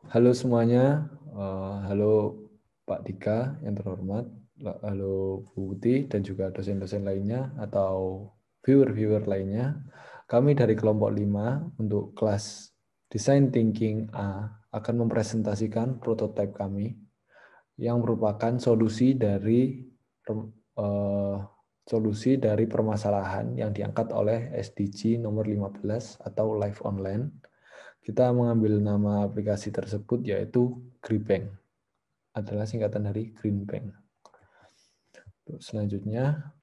Halo semuanya, halo Pak Dika yang terhormat, halo Bu Putih dan juga dosen-dosen lainnya atau viewer-viewer lainnya. Kami dari kelompok 5 untuk kelas Design Thinking A akan mempresentasikan prototipe kami yang merupakan eh, solusi dari permasalahan yang diangkat oleh SDG nomor 15 atau Life Online. Kita mengambil nama aplikasi tersebut yaitu Greenbank, adalah singkatan dari Green Bank. Selanjutnya,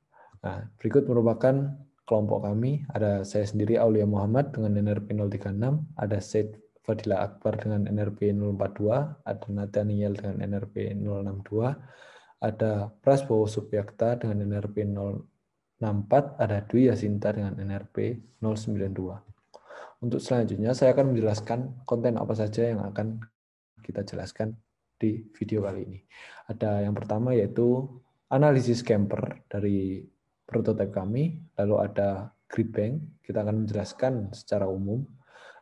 berikut merupakan kelompok kami. Ada saya sendiri Aulia Muhammad dengan NRP 036, ada Said Fadila Akbar dengan NRP 042, ada Nathaniel dengan NRP 062, ada Prasbowo Subyakta dengan NRP 064, ada Dwi Yasinta dengan NRP 092. Untuk selanjutnya, saya akan menjelaskan konten apa saja yang akan kita jelaskan di video kali ini. Ada yang pertama yaitu analisis camper dari prototipe kami, lalu ada Greenbank, kita akan menjelaskan secara umum,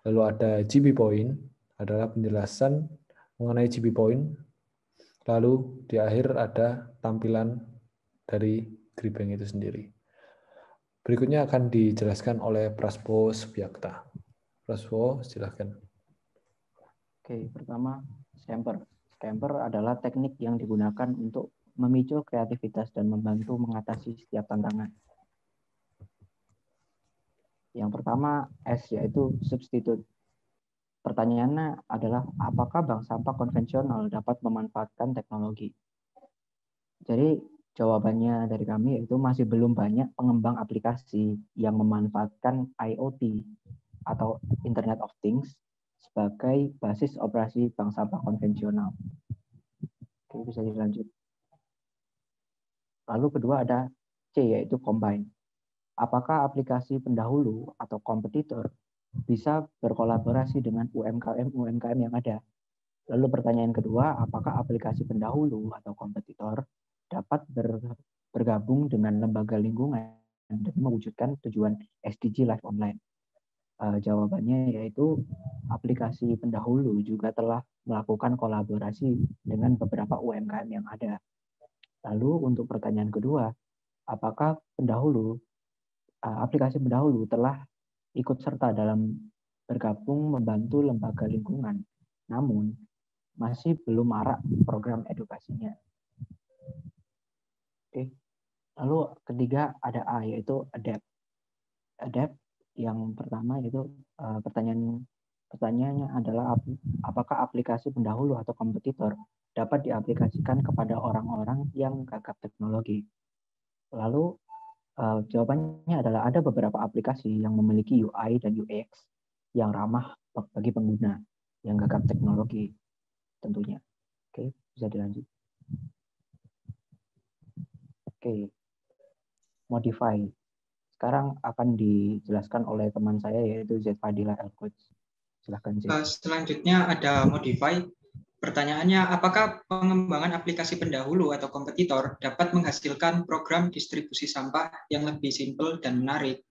lalu ada GB Point, adalah penjelasan mengenai GB Point, lalu di akhir ada tampilan dari Greenbank itu sendiri. Berikutnya akan dijelaskan oleh Prasbowo Subyakta. Prasbowo, silakan. Oke, pertama scamper. Scamper adalah teknik yang digunakan untuk memicu kreativitas dan membantu mengatasi setiap tantangan. Yang pertama S, yaitu substitute. Pertanyaannya adalah apakah bank sampah konvensional dapat memanfaatkan teknologi? Jadi jawabannya dari kami yaitu masih belum banyak pengembang aplikasi yang memanfaatkan IoT atau Internet of Things sebagai basis operasi bank sampah konvensional. Oke, bisa dilanjut. Lalu kedua ada C, yaitu combine. Apakah aplikasi pendahulu atau kompetitor bisa berkolaborasi dengan UMKM yang ada? Lalu pertanyaan kedua, apakah aplikasi pendahulu atau kompetitor dapat bergabung dengan lembaga lingkungan demi mewujudkan tujuan SDG Life Online? Jawabannya yaitu aplikasi pendahulu juga telah melakukan kolaborasi dengan beberapa UMKM yang ada. Lalu untuk pertanyaan kedua, apakah aplikasi pendahulu telah ikut serta dalam bergabung membantu lembaga lingkungan, namun masih belum marak program edukasinya. Oke. Lalu ketiga ada A, yaitu adapt. Adapt yang pertama yaitu pertanyaannya adalah apakah aplikasi pendahulu atau kompetitor dapat diaplikasikan kepada orang-orang yang gagap teknologi. Lalu jawabannya adalah ada beberapa aplikasi yang memiliki UI dan UX yang ramah bagi pengguna yang gagap teknologi tentunya. Oke, bisa dilanjut. Oke, modify. Sekarang akan dijelaskan oleh teman saya yaitu Z Fadila Elcoach. Silahkan Z. Selanjutnya ada modify. Pertanyaannya, apakah pengembangan aplikasi pendahulu atau kompetitor dapat menghasilkan program distribusi sampah yang lebih simpel dan menarik?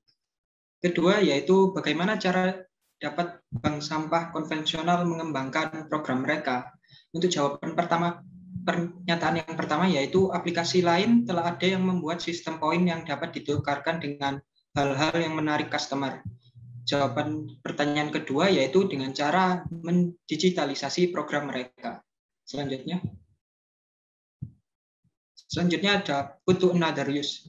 Kedua, yaitu bagaimana cara dapat bank sampah konvensional mengembangkan program mereka? Untuk jawaban pertama, pernyataan yang pertama yaitu aplikasi lain telah ada yang membuat sistem poin yang dapat ditukarkan dengan hal-hal yang menarik customer. Jawaban pertanyaan kedua yaitu dengan cara mendigitalisasi program mereka. Selanjutnya ada put to another use.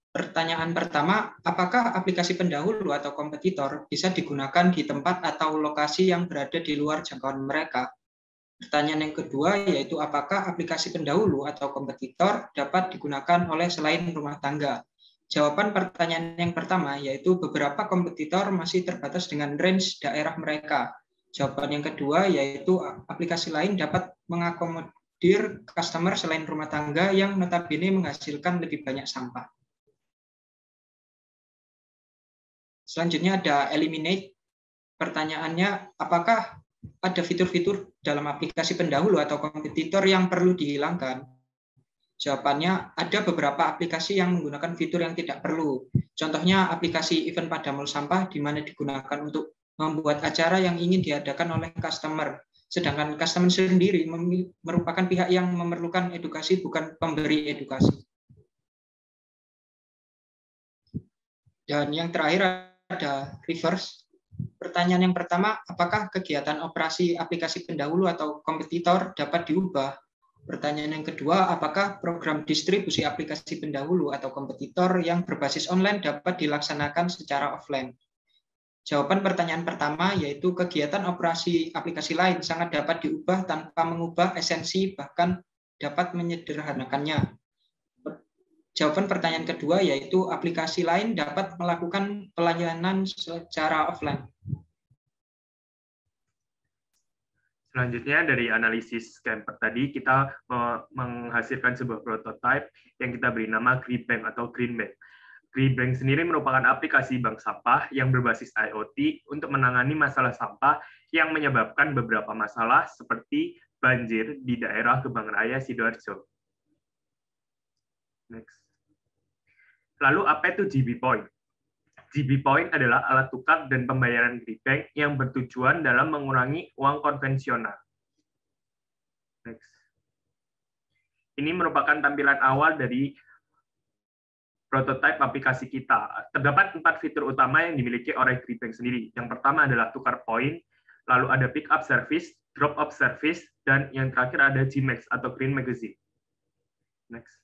Pertanyaan pertama, apakah aplikasi pendahulu atau kompetitor bisa digunakan di tempat atau lokasi yang berada di luar jangkauan mereka? Pertanyaan yang kedua yaitu apakah aplikasi pendahulu atau kompetitor dapat digunakan oleh selain rumah tangga? Jawaban pertanyaan yang pertama yaitu beberapa kompetitor masih terbatas dengan range daerah mereka. Jawaban yang kedua yaitu aplikasi lain dapat mengakomodir customer selain rumah tangga yang notabene menghasilkan lebih banyak sampah. Selanjutnya ada eliminate. Pertanyaannya, apakah ada fitur-fitur dalam aplikasi pendahulu atau kompetitor yang perlu dihilangkan? Jawabannya, ada beberapa aplikasi yang menggunakan fitur yang tidak perlu. Contohnya aplikasi event pada mall sampah di mana digunakan untuk membuat acara yang ingin diadakan oleh customer. sedangkan customer sendiri merupakan pihak yang memerlukan edukasi, bukan pemberi edukasi. Dan yang terakhir ada reverse. Pertanyaan yang pertama, apakah kegiatan operasi aplikasi pendahulu atau kompetitor dapat diubah? Pertanyaan yang kedua, apakah program distribusi aplikasi pendahulu atau kompetitor yang berbasis online dapat dilaksanakan secara offline? Jawaban pertanyaan pertama yaitu kegiatan operasi aplikasi lain sangat dapat diubah tanpa mengubah esensi, bahkan dapat menyederhanakannya. Jawaban pertanyaan kedua yaitu aplikasi lain dapat melakukan pelayanan secara offline. Selanjutnya dari analisis Camper tadi, kita menghasilkan sebuah prototipe yang kita beri nama GreenBank atau GreenBank. GreenBank sendiri merupakan aplikasi bank sampah yang berbasis IoT untuk menangani masalah sampah yang menyebabkan beberapa masalah seperti banjir di daerah Gebang Raya, Sidoarjo. Next. Lalu apa itu GB Point? GB Point adalah alat tukar dan pembayaran GreenBank yang bertujuan dalam mengurangi uang konvensional. Next. Ini merupakan tampilan awal dari prototipe aplikasi kita. Terdapat 4 fitur utama yang dimiliki oleh GreenBank sendiri. Yang pertama adalah tukar poin, lalu ada pick up service, drop off service, dan yang terakhir ada Gmax atau Green Magazine. Next.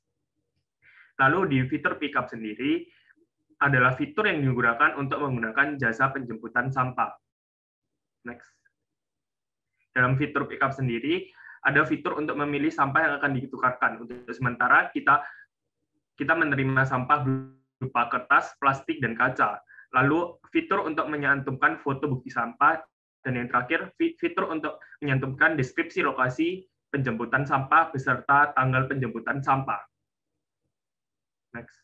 Lalu di fitur pick up sendiri adalah fitur yang digunakan untuk menggunakan jasa penjemputan sampah. Next. Dalam fitur pick up sendiri ada fitur untuk memilih sampah yang akan ditukarkan. Untuk sementara kita menerima sampah berupa kertas, plastik, dan kaca. Lalu fitur untuk menyantumkan foto bukti sampah, dan yang terakhir fitur untuk menyantumkan deskripsi lokasi penjemputan sampah beserta tanggal penjemputan sampah. Next.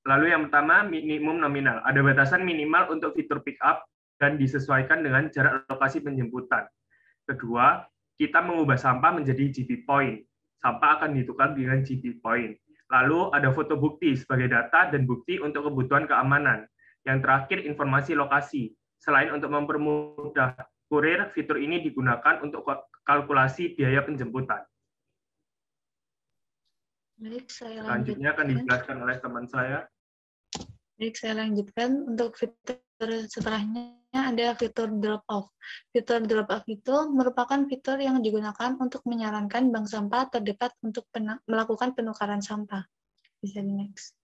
Lalu yang pertama, minimum nominal. Ada batasan minimal untuk fitur pick up dan disesuaikan dengan jarak lokasi penjemputan. Kedua, kita mengubah sampah menjadi GB Point. Sampah akan ditukar dengan GB Point. Lalu ada foto bukti sebagai data dan bukti untuk kebutuhan keamanan. Yang terakhir, informasi lokasi. Selain untuk mempermudah kurir, fitur ini digunakan untuk kalkulasi biaya penjemputan. Baik, saya selanjutnya akan dijelaskan oleh teman saya. Baik, saya lanjutkan. Untuk fitur setelahnya ada fitur drop off. Fitur drop off itu merupakan fitur yang digunakan untuk menyarankan bank sampah terdekat untuk melakukan penukaran sampah. Bisa di next.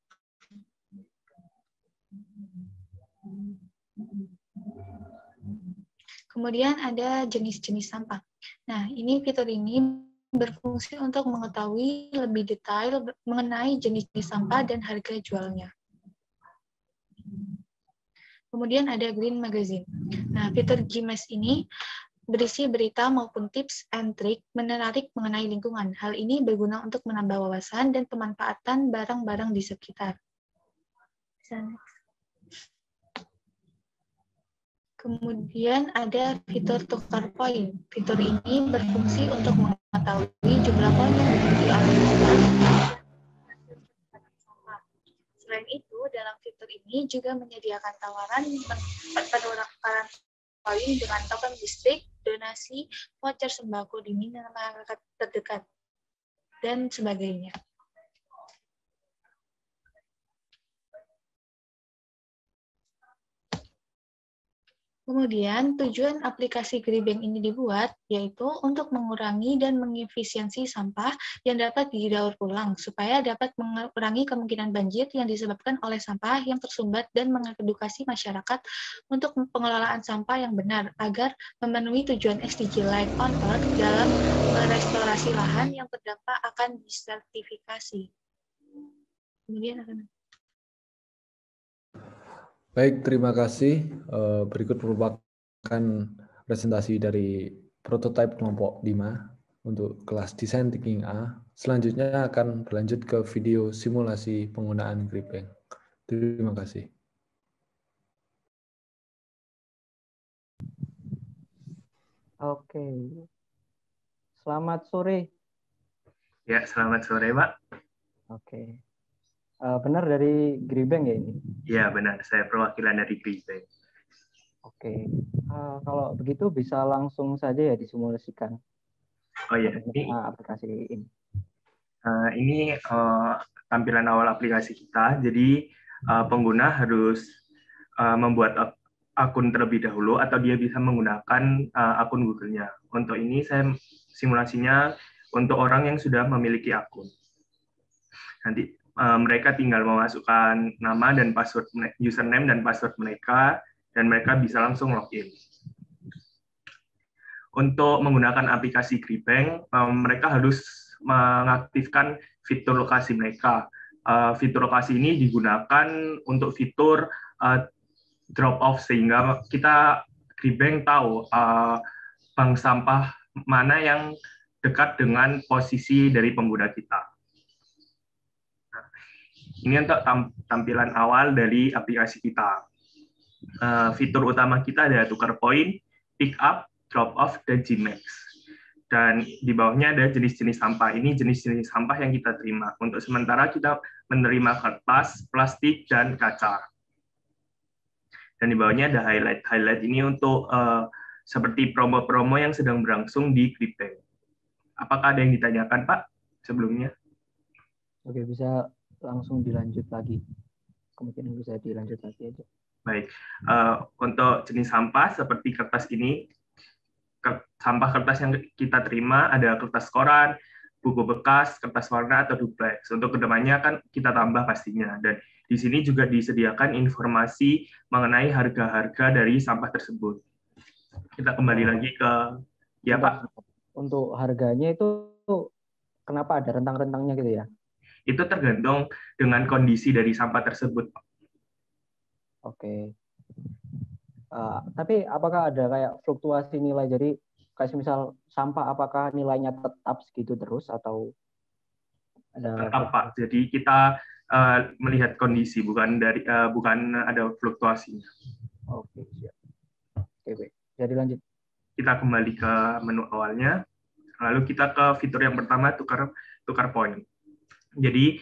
Kemudian ada jenis-jenis sampah. Nah, fitur ini berfungsi untuk mengetahui lebih detail mengenai jenis-jenis sampah dan harga jualnya. Kemudian ada Green Magazine. Nah, fitur Gmax ini berisi berita maupun tips and trik menarik mengenai lingkungan. Hal ini berguna untuk menambah wawasan dan pemanfaatan barang-barang di sekitar. Kemudian ada fitur tukar poin. Fitur ini berfungsi untuk mengetahui jumlah poin yang dimiliki oleh Selain itu, dalam fitur ini juga menyediakan tawaran penukaran poin dengan token listrik, donasi, voucher sembako di minimarket terdekat, dan sebagainya. Kemudian, tujuan aplikasi GreenBank ini dibuat yaitu untuk mengurangi dan mengefisiensi sampah yang dapat didaur ulang, supaya dapat mengurangi kemungkinan banjir yang disebabkan oleh sampah yang tersumbat dan mengedukasi masyarakat untuk pengelolaan sampah yang benar, agar memenuhi tujuan SDG Light on Earth dalam merestorasi lahan yang terdampak akan disertifikasi. Kemudian akan Baik, terima kasih. Berikut merupakan presentasi dari prototipe kelompok 5 untuk kelas Design Thinking A. Selanjutnya akan berlanjut ke video simulasi penggunaan GreenBank. Terima kasih. Oke. Selamat sore. Ya, selamat sore, Pak. Oke. Benar dari GreenBank ya ini? Ya, benar. Saya perwakilan dari GreenBank. Oke, kalau begitu bisa langsung saja ya disimulasikan Oh ya, ini aplikasi ini. Ini tampilan awal aplikasi kita. Jadi pengguna harus membuat akun terlebih dahulu atau dia bisa menggunakan akun Google-nya. Untuk ini saya simulasinya untuk orang yang sudah memiliki akun. Nanti mereka tinggal memasukkan nama dan password, username dan password mereka, dan mereka bisa langsung login. Untuk menggunakan aplikasi GripBank, mereka harus mengaktifkan fitur lokasi mereka. Fitur lokasi ini digunakan untuk fitur drop off, sehingga kita GripBank tahu bank sampah mana yang dekat dengan posisi dari pengguna kita. Nah, ini untuk tampilan awal dari aplikasi kita. Fitur utama kita ada tukar poin, pick up, drop off, dan Gmax. Dan di bawahnya ada jenis-jenis sampah. Ini jenis-jenis sampah yang kita terima. Untuk sementara kita menerima kertas, plastik, dan kaca. Dan di bawahnya ada highlight. Highlight ini untuk seperti promo-promo yang sedang berlangsung di GripBank. Apakah ada yang ditanyakan, Pak, sebelumnya? Oke, bisa langsung dilanjut lagi. Kemungkinan bisa dilanjut lagi aja. Baik. Untuk jenis sampah seperti kertas ini, sampah kertas yang kita terima ada kertas koran, buku bekas, kertas warna, atau duplex. Untuk kedepannya kan kita tambah pastinya. Dan di sini juga disediakan informasi mengenai harga-harga dari sampah tersebut. Kita kembali lagi ke, ya Pak. Untuk harganya itu kenapa ada rentang-rentangnya gitu ya? Itu tergantung dengan kondisi dari sampah tersebut. Oke. Tapi apakah ada kayak fluktuasi nilai? Jadi kayak misal sampah, apakah nilainya tetap segitu terus atau ada? Tetap, Pak. Jadi kita melihat kondisi, bukan ada fluktuasinya. Oke, siap. Oke, baik. Jadi lanjut. Kita kembali ke menu awalnya. Lalu kita ke fitur yang pertama, tukar poin. Jadi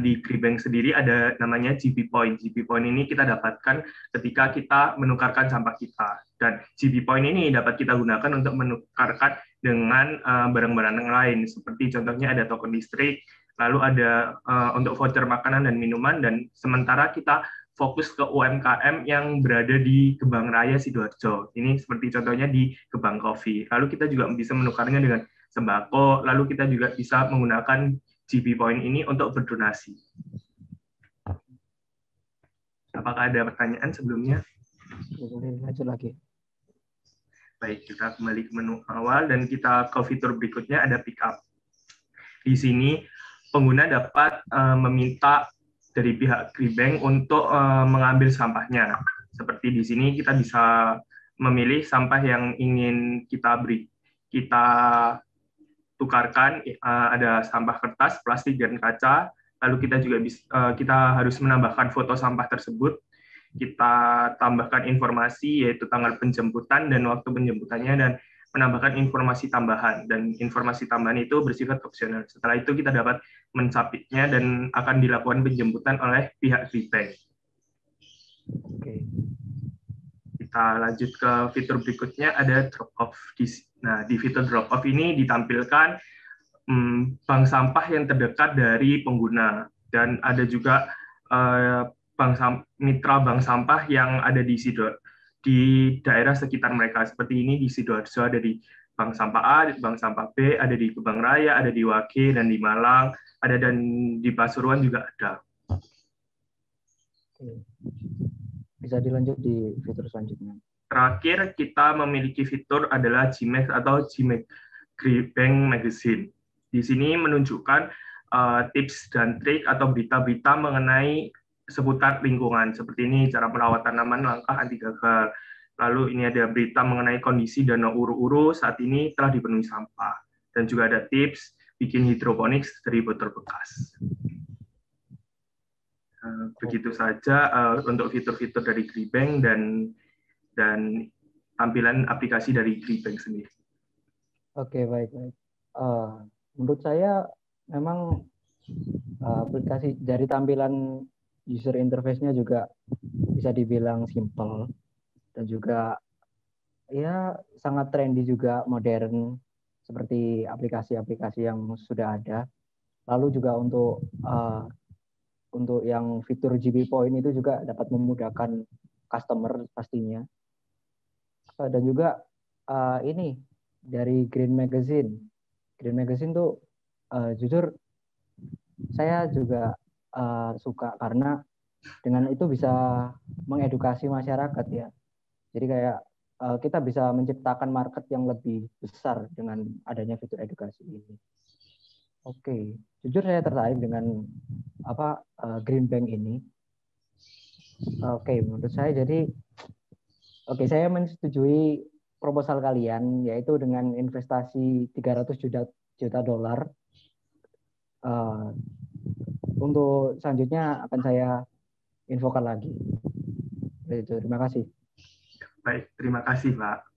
di GripBank sendiri ada namanya GB Point. GB Point ini kita dapatkan ketika kita menukarkan sampah kita. Dan GB Point ini dapat kita gunakan untuk menukarkan dengan barang-barang yang lain. Seperti contohnya ada token listrik, lalu ada untuk voucher makanan dan minuman, dan sementara kita fokus ke UMKM yang berada di Gebang Raya Sidoarjo. Ini seperti contohnya di Gebang Coffee. Lalu kita juga bisa menukarnya dengan sembako, lalu kita juga bisa menggunakan GB Point ini untuk berdonasi. Apakah ada pertanyaan sebelumnya? Lanjut lagi. Baik, kita kembali ke menu awal dan kita ke fitur berikutnya, ada pick up. Di sini pengguna dapat meminta dari pihak GripBank untuk mengambil sampahnya. Seperti di sini kita bisa memilih sampah yang ingin kita tukarkan, ada sampah kertas, plastik, dan kaca. Lalu kita juga kita harus menambahkan foto sampah tersebut. Kita tambahkan informasi yaitu tanggal penjemputan dan waktu penjemputannya, dan menambahkan informasi tambahan. Dan informasi tambahan itu bersifat opsional. Setelah itu kita dapat mensubmitnya dan akan dilakukan penjemputan oleh pihak GripBank. Oke. Kita lanjut ke fitur berikutnya, ada drop off. Nah, di fitur drop off ini ditampilkan bank sampah yang terdekat dari pengguna, dan ada juga mitra bank sampah yang ada di daerah sekitar mereka. Seperti ini di Sidoarjo ada di bank sampah A, bank sampah B, ada di Gebang Raya, ada di Wage, dan di Malang, dan di Pasuruan juga ada. Bisa dilanjut di fitur selanjutnya. Terakhir, kita memiliki fitur adalah Gmax atau Gmax GripBank Magazine. Di sini menunjukkan tips dan trik atau berita-berita mengenai seputar lingkungan. Seperti ini, cara merawat tanaman, langkah anti gagal. Lalu ini ada berita mengenai kondisi danau Uru-Uru saat ini telah dipenuhi sampah. Dan juga ada tips bikin hidroponik dari botol bekas. Begitu saja untuk fitur-fitur dari GripBank dan tampilan aplikasi dari GripBank sendiri. Oke, baik. Menurut saya memang aplikasi dari tampilan user interface-nya juga bisa dibilang simple dan juga ya sangat trendy juga, modern, seperti aplikasi-aplikasi yang sudah ada. Lalu juga untuk yang fitur GB Point itu juga dapat memudahkan customer pastinya. Dan juga ini dari Green Magazine. Green Magazine tuh jujur saya juga suka karena dengan itu bisa mengedukasi masyarakat ya. Jadi kayak kita bisa menciptakan market yang lebih besar dengan adanya fitur edukasi ini. Oke, jujur saya tertarik dengan Green Bank ini. Oke, menurut saya jadi saya menyetujui proposal kalian yaitu dengan investasi 300 juta dolar. Untuk selanjutnya akan saya infokan lagi. Terima kasih. Baik, terima kasih Pak.